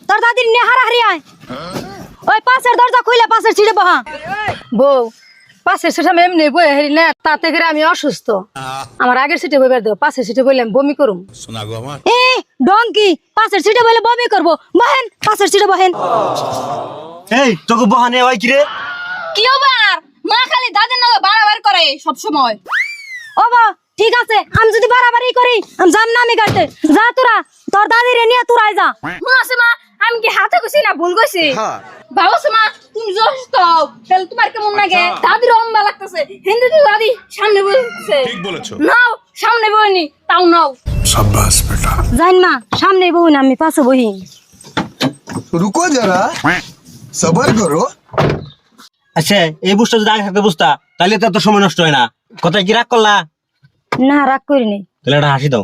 তোর দাদির নিয়ে হারাহারি আয় ওই পাশের দরজা খুলে পাশের সিটে বহা বউ পাশের সিটে আমি এমনি বই হারি না তাতে করে আমি অসুস্থ আমার আগের সিটে বইবার দেও পাশের সিটে বইলে আমি বমি করুম শোনা গো আমার এ ডঙ্কি পাশের সিটে বইলে বমি করবো বহেন পাশের সিটে বহেন এই তোকে বহানে হয় কি রে? কি ওবার মা খালি দাদির নাকি বাড়াবাড়ি করে সব সময়। ও বা ঠিক আছে আমি যদি বাড়াবাড়ি করি আমি যাম না আমি গাড়তে যা তোরা তোর দাদির নিয়ে তোরাই যা মাসে মা আমি কি হাতে কইছি না ভুল কইছি? বাবা মা তুমি জস্ত তাহলে তোমার কেমন লাগে? দাদির অম্বা লাগতেছে হিন্দু দাদি সামনে বসে ঠিক বলেছো নাও সামনে বইনি তাও নাও শাবাশ বেটা জান মা সামনে বই না আমি পাশে বহি रुको जरा सबर करो। আচ্ছা এই বুঝটা যদি আগে থাকতে বুঝতা তাহলে তো এত সময় নষ্ট হয় না। কথায় কি রাগ করলা? না রাগ করি নাই তাহলে একটা হাসি দাও।